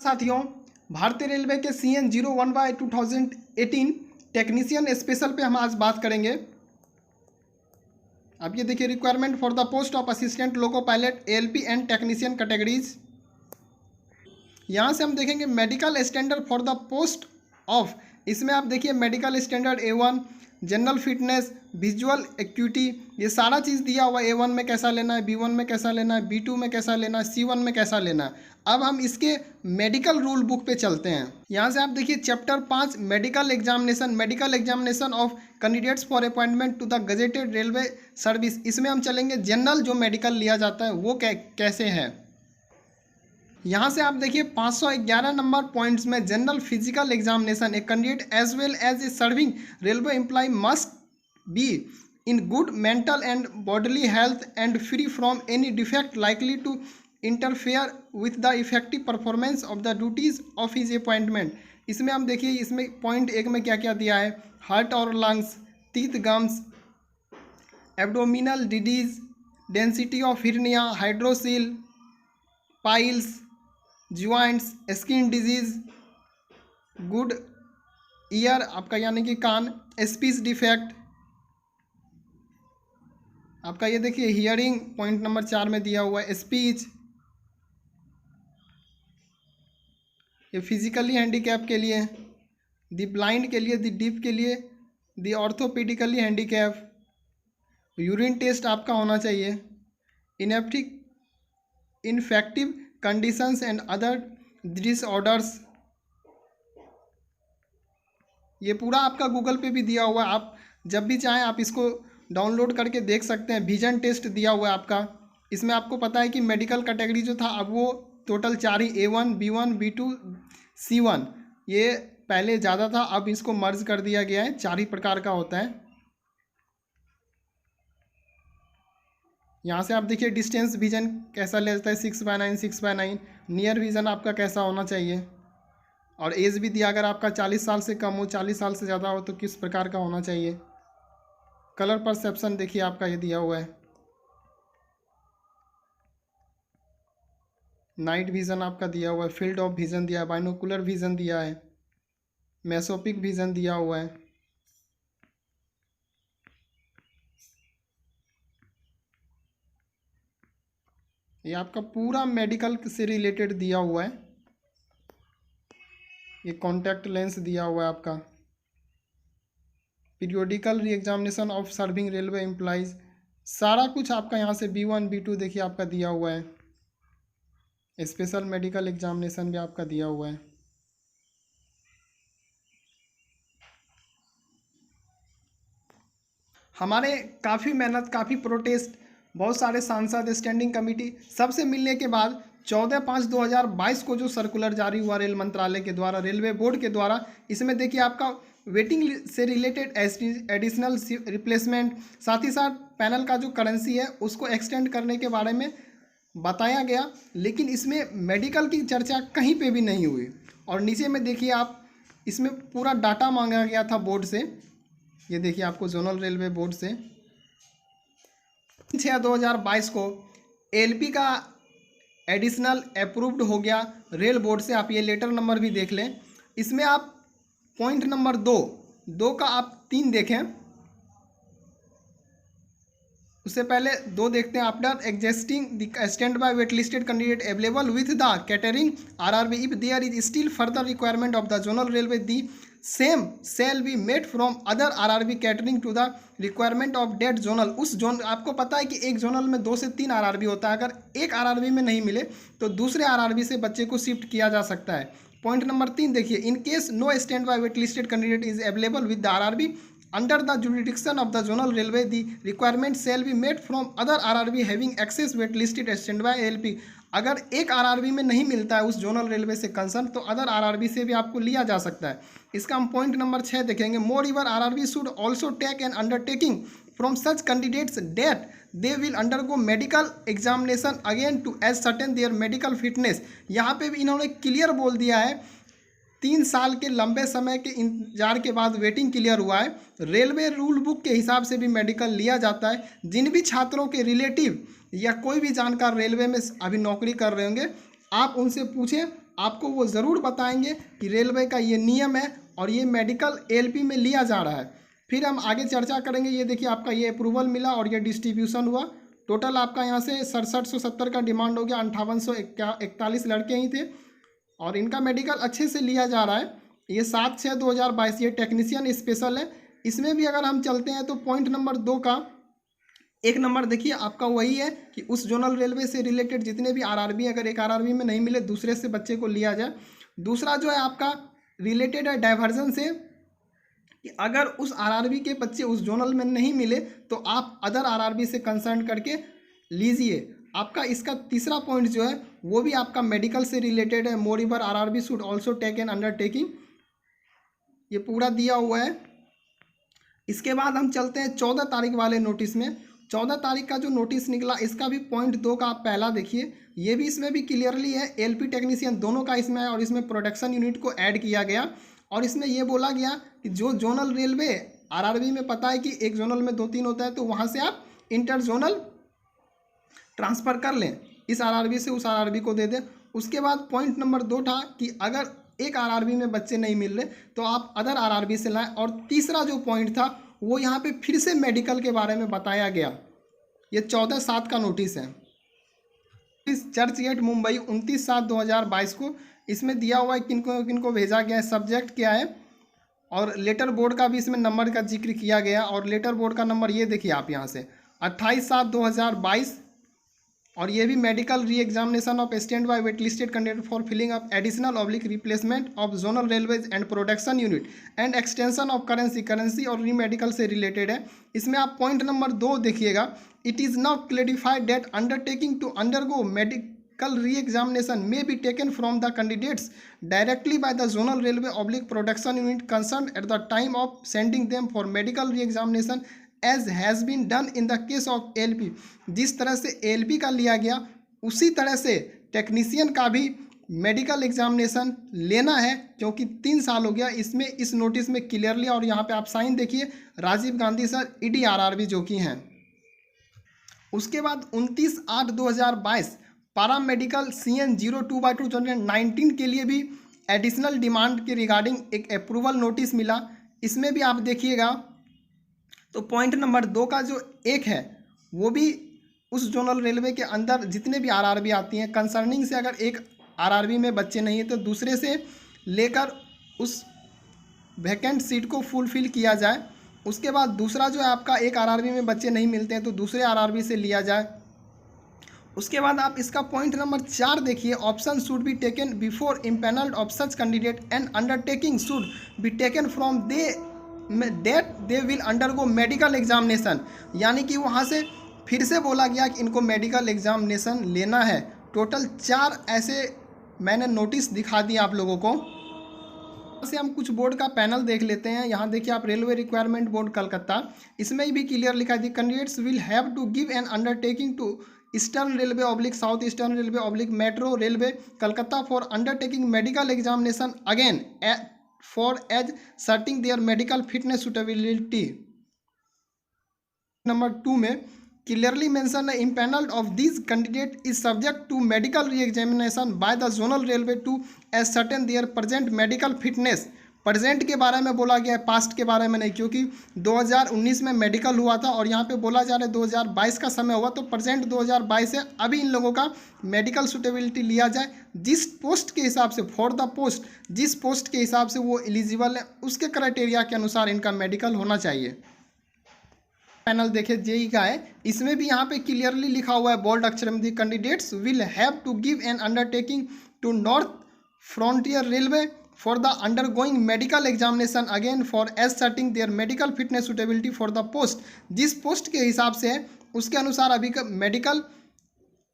साथियों, भारतीय रेलवे के CN 01/2018 टेक्नीशियन स्पेशल पे हम आज बात करेंगे। अब ये देखिए, requirement for the post of assistant loco pilot ALP and technician categories. यहाँ से हम देखेंगे medical standard for the post of, इसमें आप देखिए medical standard A1, general fitness, visual acuity, ये सारा चीज़ दिया हुआ है। A1 में कैसा लेना है, B1 में कैसा लेना है, B2 में कैसा लेना है, C1 में कैसा लेना है। अब हम इसके मेडिकल रूल बुक पे चलते हैं। यहाँ से आप देखिए chapter 5 medical examination of candidates for appointment to the gazetted railway service. इसमें हम चलेंगे जनरल जो मेडिकल लिया जाता है वो कैसे है। यहाँ से आप देखिए 511 नंबर पॉइंट्स में general physical examination, a candidate as well as a serving railway employee must be in good mental and bodily health and free from any defect likely to interfere with the effective performance of the duties of his appointment. इसमें हम देखिए, इसमें point 1 में क्या क्या दिया है। Heart और lungs, teeth gums, abdominal disease, density of hernia, hydrocele, piles, joints, skin disease, good ear आपका यानी कि कान, स्पीच डिफेक्ट आपका, ये देखिए हियरिंग पॉइंट नंबर 4 में दिया हुआ है, स्पीच, ये फिजिकली हैंडीकैप के लिए, दी ब्लाइंड के लिए, दी डीफ के लिए, दी ऑर्थोपेडिकली हैंडीकैप, यूरिन टेस्ट आपका होना चाहिए, ineffective conditions and other disorders. ये पूरा आपका गूगल पे भी दिया हुआ है, आप जब भी चाहें आप इसको डाउनलोड करके देख सकते हैं। विजन टेस्ट दिया हुआ है आपका। इसमें आपको पता है कि मेडिकल कैटेगरी जो था अब वो टोटल 4 ही, A1, B1, B2, C1, ये पहले ज़्यादा था, अब इसको मर्ज कर दिया गया है, 4 ही प्रकार का होता है। यहाँ से आप देखिए डिस्टेंस विजन कैसा लेता है, 6/9, 6/9। नियर विजन आपका कैसा होना चाहिए, और एज भी दिया, अगर आपका 40 साल से कम हो, 40 साल से ज़्यादा हो तो किस प्रकार का होना चाहिए। कलर परसेप्शन देखिए आपका ये दिया हुआ है। नाइट विज़न आपका दिया हुआ है, फील्ड ऑफ विज़न दिया है, बाइनोकुलर विज़न दिया है, मेसोपिक विज़न दिया हुआ है। ये आपका पूरा मेडिकल से रिलेटेड दिया हुआ है। ये कॉन्टैक्ट लेंस दिया हुआ है आपका। पीरियोडिकल री examination of serving railway employees, सारा कुछ आपका यहाँ से B1, B2 देखिए आपका दिया हुआ है। स्पेशल मेडिकल एग्जामिनेशन भी आपका दिया हुआ है। हमारे काफ़ी मेहनत, काफ़ी प्रोटेस्ट, बहुत सारे सांसद, स्टैंडिंग कमेटी सबसे मिलने के बाद 14/5/2022 को जो सर्कुलर जारी हुआ रेल मंत्रालय के द्वारा, रेलवे बोर्ड के द्वारा, इसमें देखिए आपका वेटिंग से रिलेटेड एडिशनल रिप्लेसमेंट, साथ ही साथ पैनल का जो करेंसी है उसको एक्सटेंड करने के बारे में बताया गया। लेकिन इसमें मेडिकल की चर्चा कहीं पे भी नहीं हुई। और नीचे में देखिए आप, इसमें पूरा डाटा मांगा गया था बोर्ड से। ये देखिए आपको जोनल रेलवे बोर्ड से 6/2022 को ALP का एडिशनल अप्रूव्ड हो गया रेल बोर्ड से। आप ये लेटर नंबर भी देख लें। इसमें आप पॉइंट नंबर 2 का आप 3 देखें, उससे पहले 2 देखते हैं। After existing the standby wait listed candidate available with the catering RRB, if there is still further requirement of the zonal railway, the same shall be made from other RRB catering to the requirement of that zonal. उस zone, आपको पता है कि एक zonal में 2 से 3 RRB होता है। अगर एक RRB में नहीं मिले तो दूसरे RRB से बच्चे को शिफ्ट किया जा सकता है। पॉइंट नंबर 3 देखिए, in case know stand by wait listed candidate is available with the RRB under the jurisdiction of the zonal railway, the requirement shall be made from other RRB having access wait listed standby ALP। अगर एक RRB में नहीं मिलता है उस zonal railway से concern, तो other RRB से भी आपको लिया जा सकता है। इसका हम पॉइंट नंबर 6 देखेंगे। Moreover RRB should also take an undertaking from such candidates that they will undergo medical examination again to ascertain their medical fitness. यहाँ पे भी इन्होंने क्लियर बोल दिया है, 3 साल के लंबे समय के इंतजार के बाद वेटिंग क्लियर हुआ है। रेलवे रूल बुक के हिसाब से भी मेडिकल लिया जाता है। जिन भी छात्रों के रिलेटिव या कोई भी जानकार रेलवे में अभी नौकरी कर रहे होंगे, आप उनसे पूछें आपको वो ज़रूर बताएंगे कि रेलवे का ये नियम है और ये मेडिकल एएलपी में लिया जा रहा है। फिर हम आगे चर्चा करेंगे। ये देखिए आपका ये अप्रूवल मिला और ये डिस्ट्रीब्यूशन हुआ। टोटल आपका यहाँ से 6770 का डिमांड हो गया, 5841 लड़के ही थे और इनका मेडिकल अच्छे से लिया जा रहा है। ये 7/6/2022 ये टेक्नीशियन स्पेशल है। इसमें भी अगर हम चलते हैं तो पॉइंट नंबर 2 का 1 नंबर देखिए आपका वही है कि उस जोनल रेलवे से रिलेटेड जितने भी आरआरबी, अगर एक आरआरबी में नहीं मिले दूसरे से बच्चे को लिया जाए। दूसरा जो है आपका रिलेटेड है डाइवर्जन से, कि अगर उस आरआरबी के बच्चे उस जोनल में नहीं मिले तो आप अदर आरआरबी से कंसर्न करके लीजिए। आपका इसका तीसरा पॉइंट जो है वो भी आपका मेडिकल से रिलेटेड है। Moreover RRB should also take an undertaking, ये पूरा दिया हुआ है। इसके बाद हम चलते हैं 14 तारीख वाले नोटिस में। 14 तारीख का जो नोटिस निकला इसका भी पॉइंट 2 का आप पहला देखिए, ये भी इसमें भी क्लियरली है एलपी टेक्नीशियन दोनों का इसमें है और इसमें प्रोडक्शन यूनिट को ऐड किया गया। और इसमें ये बोला गया कि जो जोनल रेलवे आरआरबी में पता है कि एक जोनल में 2-3 होता है तो वहाँ से आप इंटर जोनल ट्रांसफ़र कर लें, इस आरआरबी से उस आरआरबी को दे दें। उसके बाद पॉइंट नंबर 2 था कि अगर एक आरआरबी में बच्चे नहीं मिल रहे तो आप अदर आरआरबी से लाएं। और तीसरा जो पॉइंट था वो यहाँ पे फिर से मेडिकल के बारे में बताया गया। ये 14/7 का नोटिस है। इस चर्च गेट मुंबई 29/7/2022 को इसमें दिया हुआ है किनको किनको भेजा गया है, सब्जेक्ट क्या है और लेटर बोर्ड का भी इसमें नंबर का जिक्र किया गया। और लेटर बोर्ड का नंबर ये देखिए आप यहाँ से 28/7/2022। और ये भी medical re examination of standby wait listed candidate for filling up additional oblique replacement of zonal railways and production unit and extension of currency और री मेडिकल से रिलेटेड है। इसमें आप पॉइंट नंबर 2 देखिएगा, it is not clarified that undertaking to undergo medical re examination may be taken from the candidates directly by the zonal railway oblique production unit concern at the time of sending them for medical re examination as has been done in the case of ALP. जिस तरह से ALP का लिया गया उसी तरह से technician का भी मेडिकल एग्जामिनेशन लेना है, क्योंकि 3 साल हो गया इसमें इस नोटिस में क्लियरली। और यहाँ पे आप साइन देखिए Rajiv Gandhi sir ED RRB जो कि हैं। उसके बाद 29/8/2022 पारा मेडिकल CN 02/2 2019 के लिए भी एडिशनल डिमांड के रिगार्डिंग एक अप्रूवल नोटिस मिला। इसमें भी आप देखिएगा तो पॉइंट नंबर 2 का जो 1 है वो भी उस जोनल रेलवे के अंदर जितने भी आरआरबी आती हैं कंसर्निंग से, अगर एक आरआरबी में बच्चे नहीं हैं तो दूसरे से लेकर उस वैकेंट सीट को फुलफिल किया जाए। उसके बाद दूसरा जो है आपका एक आरआरबी में बच्चे नहीं मिलते हैं तो दूसरे आरआरबी से लिया जाए। उसके बाद आप इसका पॉइंट नंबर 4 देखिए, option should be taken before empanelled of such candidate and undertaking should be taken from they will undergo medical examination. यानी कि वहाँ से फिर से बोला गया कि इनको मेडिकल एग्जामिनेशन लेना है। टोटल 4 ऐसे मैंने नोटिस दिखा दिए आप लोगों को। से हम कुछ बोर्ड का पैनल देख लेते हैं। यहाँ देखिए आप रेलवे रिक्वायरमेंट बोर्ड कलकत्ता, इसमें भी क्लियर लिखा है candidates will have to give an undertaking to Eastern Railway oblique South Eastern Railway oblique Metro Railway Calcutta for undertaking medical examination again for ascertaining their medical fitness suitability. Number 2 में clearly mention the impaneled of these candidate is subject to medical re-examination by the zonal railway to ascertain their present medical fitness। Present के बारे में बोला गया है, past के बारे में नहीं, क्योंकि 2019 में मेडिकल हुआ था और यहाँ पे बोला जा रहा है 2022 का समय हुआ तो प्रेजेंट 2022 है। अभी इन लोगों का मेडिकल सुटेबिलिटी लिया जाए जिस पोस्ट के हिसाब से, फॉर द पोस्ट जिस पोस्ट के हिसाब से वो एलिजिबल है उसके क्राइटेरिया के अनुसार इनका मेडिकल होना चाहिए। पैनल देखे जेई का है, इसमें भी यहाँ पे क्लियरली लिखा हुआ है बोल्ड अक्षर में, the candidates will have to give an undertaking to North Frontier Railway for the undergoing medical examination again for asserting their medical fitness suitability for the post. जिस पोस्ट के हिसाब से है उसके अनुसार अभी का मेडिकल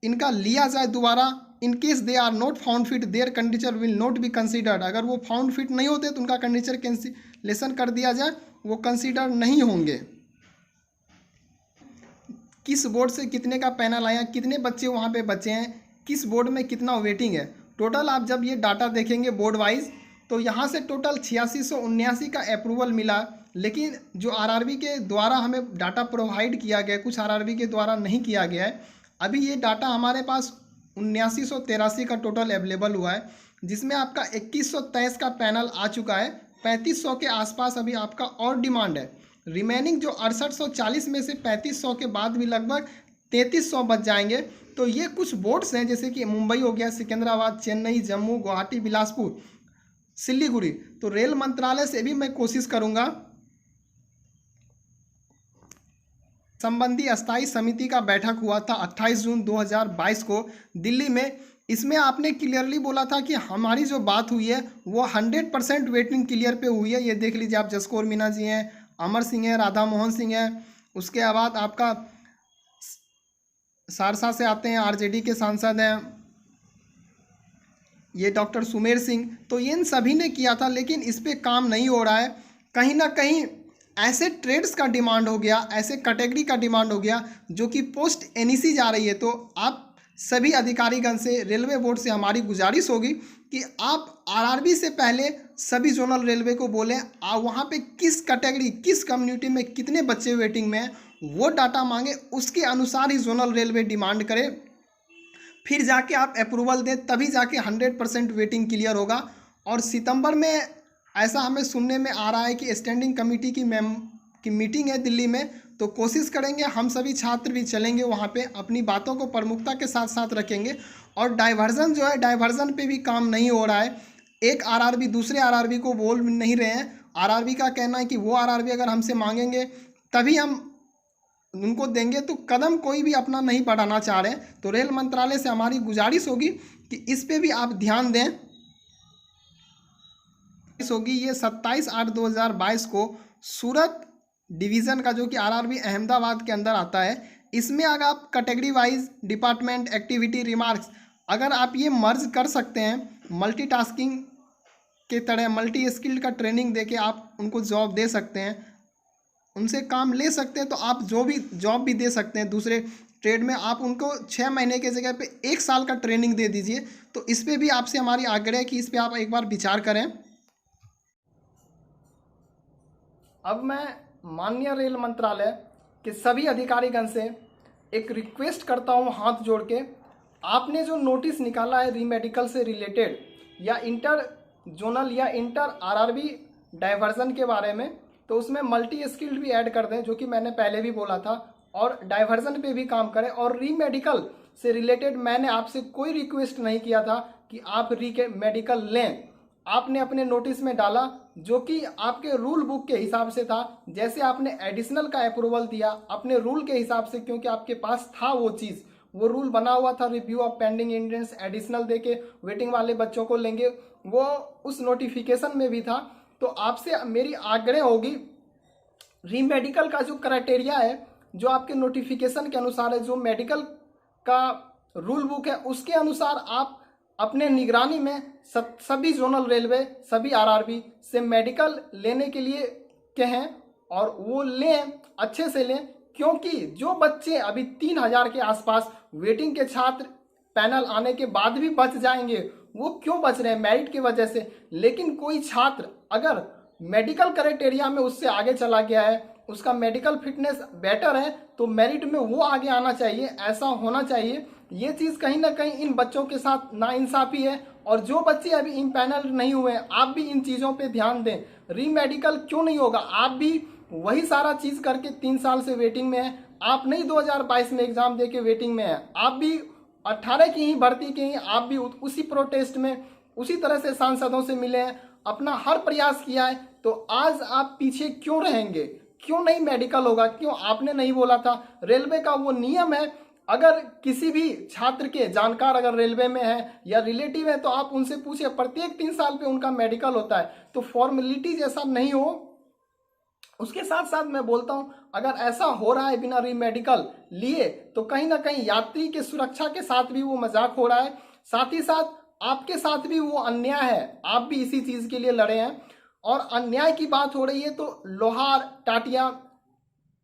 इनका लिया जाए दोबारा। In case they are not found fit their candidature will not be considered. अगर वो फाउंड फिट नहीं होते तो उनका कंडीचर कैंसिलेशन कर दिया जाए, वो कंसिडर नहीं होंगे। किस बोर्ड से कितने का पैनल आया, कितने बच्चे वहाँ पे बचे हैं, किस बोर्ड में कितना वेटिंग है, टोटल आप जब ये डाटा देखेंगे बोर्ड वाइज तो यहाँ से टोटल 8679 का अप्रूवल मिला। लेकिन जो आरआरबी के द्वारा हमें डाटा प्रोवाइड किया गया, कुछ आरआरबी के द्वारा नहीं किया गया है। अभी ये डाटा हमारे पास 7983 का टोटल अवेलेबल हुआ है। जिसमें आपका 2123 का पैनल आ चुका है। 3500 के आसपास अभी आपका और डिमांड है। रिमेनिंग जो 6840 में से 3500 के बाद भी लगभग 3300 बच जाएंगे। तो ये कुछ बोर्ड्स हैं जैसे कि मुंबई हो गया, सिकंदराबाद, चेन्नई, जम्मू, गुवाहाटी, बिलासपुर, सिलीगुड़ी। तो रेल मंत्रालय से भी मैं कोशिश करूंगा, संबंधी अस्थायी समिति का बैठक हुआ था 28 जून 2022 को दिल्ली में। इसमें आपने क्लियरली बोला था कि हमारी जो बात हुई है वो 100% वेटिंग क्लियर पे हुई है। ये देख लीजिए आप, जसकौर मीणा जी हैं, अमर सिंह हैं, राधा मोहन सिंह हैं, उसके बाद आपका सहरसा से आते हैं, आरजेडी के सांसद हैं ये डॉक्टर सुमेर सिंह। तो इन सभी ने किया था, लेकिन इस पे काम नहीं हो रहा है। कहीं ना कहीं ऐसे ट्रेड्स का डिमांड हो गया, ऐसे कैटेगरी का डिमांड हो गया जो कि पोस्ट एनईसी जा रही है। तो आप सभी अधिकारीगण से, रेलवे बोर्ड से हमारी गुजारिश होगी कि आप आरआरबी से पहले सभी जोनल रेलवे को बोलें वहाँ पे किस कैटेगरी, किस कम्युनिटी में कितने बच्चे वेटिंग में हैं वो डाटा मांगे, उसके अनुसार ही जोनल रेलवे डिमांड करे, फिर जाके आप अप्रूवल दें, तभी जाके 100% वेटिंग क्लियर होगा। और सितंबर में ऐसा हमें सुनने में आ रहा है कि स्टैंडिंग कमेटी की मीटिंग है दिल्ली में। तो कोशिश करेंगे, हम सभी छात्र भी चलेंगे वहाँ पे, अपनी बातों को प्रमुखता के साथ साथ रखेंगे। और डाइवर्जन जो है, डाइवर्जन पे भी काम नहीं हो रहा है। एक आरआरबी दूसरे आरआरबी को बोल नहीं रहे हैं। आरआरबी का कहना है कि वो आरआरबी अगर हमसे मांगेंगे तभी हम उनको देंगे, तो कदम कोई भी अपना नहीं बढ़ाना चाह रहे हैं। तो रेल मंत्रालय से हमारी गुजारिश होगी कि इस पे भी आप ध्यान दें। होगी ये 27/8/2022 को सूरत डिवीज़न का, जो कि आरआरबी अहमदाबाद के अंदर आता है, इसमें अगर आप category wise department activity remarks अगर आप ये मर्ज कर सकते हैं, मल्टीटास्किंग के तरह मल्टी स्किल्ड का ट्रेनिंग देके आप उनको जॉब दे सकते हैं, उनसे काम ले सकते हैं। तो आप जो भी जॉब भी दे सकते हैं दूसरे ट्रेड में, आप उनको 6 महीने के जगह पे 1 साल का ट्रेनिंग दे दीजिए। तो इस पर भी आपसे हमारी आग्रह है कि इस पर आप एक बार विचार करें। अब मैं माननीय रेल मंत्रालय के सभी अधिकारीगण से एक रिक्वेस्ट करता हूं हाथ जोड़ के, आपने जो नोटिस निकाला है रीमेडिकल से रिलेटेड या इंटर जोनल या इंटर आरआरबी डाइवर्जन के बारे में, तो उसमें मल्टी स्किल्ड भी ऐड कर दें, जो कि मैंने पहले भी बोला था, और डाइवर्जन पे भी काम करें। और रीमेडिकल से रिलेटेड मैंने आपसे कोई रिक्वेस्ट नहीं किया था कि आप रीमेडिकल लें, आपने अपने नोटिस में डाला जो कि आपके रूल बुक के हिसाब से था। जैसे आपने एडिशनल का अप्रूवल दिया अपने रूल के हिसाब से, क्योंकि आपके पास था वो चीज़, वो रूल बना हुआ था, review of pending entrance additional देके वेटिंग वाले बच्चों को लेंगे, वो उस नोटिफिकेशन में भी था। तो आपसे मेरी आग्रह होगी, रीमेडिकल का जो क्राइटेरिया है, जो आपके नोटिफिकेशन के अनुसार है, जो मेडिकल का रूल बुक है, उसके अनुसार आप अपने निगरानी में सभी जोनल रेलवे, सभी आरआरबी से मेडिकल लेने के लिए कहें, और वो लें, अच्छे से लें। क्योंकि जो बच्चे अभी 3000 के आसपास वेटिंग के छात्र पैनल आने के बाद भी बच जाएंगे, वो क्यों बच रहे हैं? मेरिट की वजह से। लेकिन कोई छात्र अगर मेडिकल क्राइटेरिया में उससे आगे चला गया है, उसका मेडिकल फिटनेस बेटर है, तो मेरिट में वो आगे आना चाहिए, ऐसा होना चाहिए। ये चीज़ कहीं ना कहीं इन बच्चों के साथ नाइंसाफी है। और जो बच्चे अभी इम्पैनल नहीं हुए हैं, आप भी इन चीज़ों पे ध्यान दें। रीमेडिकल क्यों नहीं होगा? आप भी वही सारा चीज़ करके 3 साल से वेटिंग में हैं। आप नहीं 2022 में एग्जाम दे के वेटिंग में हैं, आप भी 18 की ही भर्ती के ही, आप भी उसी प्रोटेस्ट में उसी तरह से सांसदों से मिले हैं, अपना हर प्रयास किया है। तो आज आप पीछे क्यों रहेंगे? क्यों नहीं मेडिकल होगा? क्यों आपने नहीं बोला था? रेलवे का वो नियम है, अगर किसी भी छात्र के जानकार अगर रेलवे में है या रिलेटिव है, तो आप उनसे पूछिए, प्रत्येक 3 साल पे उनका मेडिकल होता है। तो फॉर्मेलिटी जैसा नहीं हो। उसके साथ साथ मैं बोलता हूं, अगर ऐसा हो रहा है बिना रीमेडिकल लिए, तो कहीं ना कहीं यात्री के सुरक्षा के साथ भी वो मजाक हो रहा है, साथ ही साथ आपके साथ भी वो अन्याय है। आप भी इसी चीज के लिए लड़े हैं। और अन्याय की बात हो रही है तो लोहार, टाटिया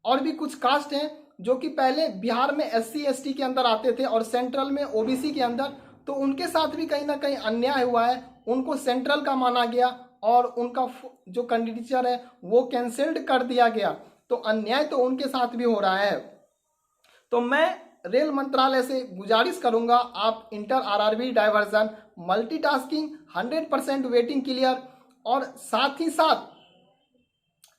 और भी कुछ कास्ट हैं जो कि पहले बिहार में SC ST के अंदर आते थे और सेंट्रल में OBC के अंदर, तो उनके साथ भी कहीं ना कहीं अन्याय हुआ है। उनको सेंट्रल का माना गया और उनका जो कैंडिडेचर है वो कैंसिल्ड कर दिया गया। तो अन्याय तो उनके साथ भी हो रहा है। तो मैं रेल मंत्रालय से गुजारिश करूंगा, आप inter RRB diversion, multitasking, 100% waiting clear और साथ ही साथ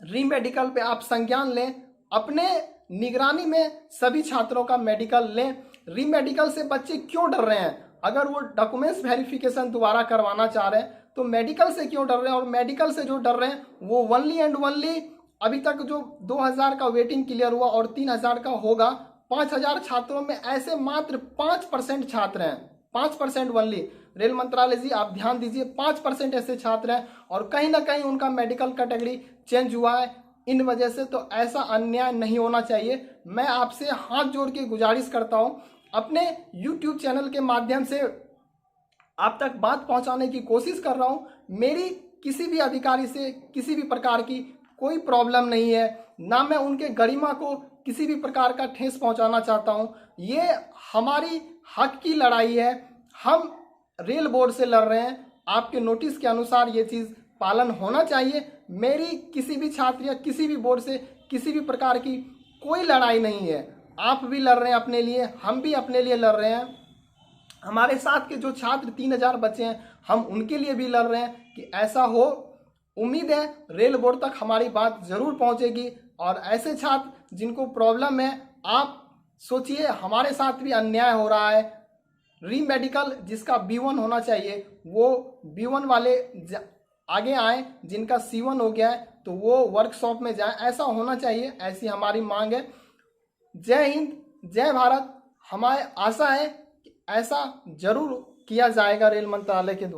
री मेडिकल पे आप संज्ञान लें। अपने निगरानी में सभी छात्रों का मेडिकल लें। री मेडिकल से बच्चे क्यों डर रहे हैं? अगर वो डॉक्यूमेंट्स वेरिफिकेशन दोबारा करवाना चाह रहे हैं तो मेडिकल से क्यों डर रहे हैं? और मेडिकल से जो डर रहे हैं वो ओनली एंड ओनली अभी तक जो 2000 का वेटिंग क्लियर हुआ और 3000 का होगा, 5000 छात्रों में ऐसे मात्र 5% छात्र हैं, 5% ओनली। रेल मंत्रालय जी आप ध्यान दीजिए, 5% ऐसे छात्र हैं और कहीं ना कहीं उनका मेडिकल कैटेगरी चेंज हुआ है इन वजह से। तो ऐसा अन्याय नहीं होना चाहिए। मैं आपसे हाथ जोड़ के गुजारिश करता हूं, अपने YouTube चैनल के माध्यम से आप तक बात पहुंचाने की कोशिश कर रहा हूं। मेरी किसी भी अधिकारी से किसी भी प्रकार की कोई प्रॉब्लम नहीं है, ना मैं उनके गरिमा को किसी भी प्रकार का ठेस पहुंचाना चाहता हूं। ये हमारी हक की लड़ाई है, हम रेल बोर्ड से लड़ रहे हैं। आपके नोटिस के अनुसार ये चीज़ पालन होना चाहिए। मेरी किसी भी छात्र या किसी भी बोर्ड से किसी भी प्रकार की कोई लड़ाई नहीं है। आप भी लड़ रहे हैं अपने लिए, हम भी अपने लिए लड़ रहे हैं। हमारे साथ के जो छात्र 3000 बच्चे हैं, हम उनके लिए भी लड़ रहे हैं कि ऐसा हो। उम्मीद है रेल बोर्ड तक हमारी बात जरूर पहुंचेगी। और ऐसे छात्र जिनको प्रॉब्लम है, आप सोचिए हमारे साथ भी अन्याय हो रहा है। री मेडिकल जिसका B1 होना चाहिए वो B1 वाले आगे आए, जिनका C1 हो गया है तो वो वर्कशॉप में जाए, ऐसा होना चाहिए, ऐसी हमारी मांग है। जय हिंद, जय भारत। हमारी आशा है कि ऐसा जरूर किया जाएगा रेल मंत्रालय के द्वारा।